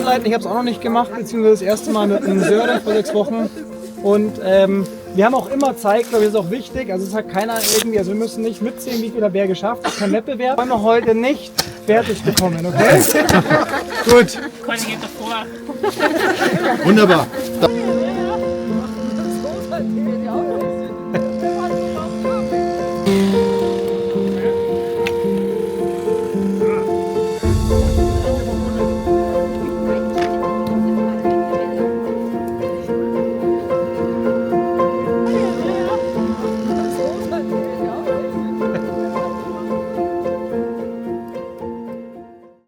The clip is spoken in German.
anleiten. Ich habe es auch noch nicht gemacht, beziehungsweise das erste Mal mit einem Sören vor 6 Wochen. Und wir haben auch immer Zeit, glaube ich, ist auch wichtig. Also es hat keiner irgendwie, also wir müssen nicht mitzählen, wie viel der Bär geschafft hat. Das ist kein Wettbewerb. Wir wollen heute nicht fertig bekommen, okay? Gut. Conny geht doch vor. Wunderbar.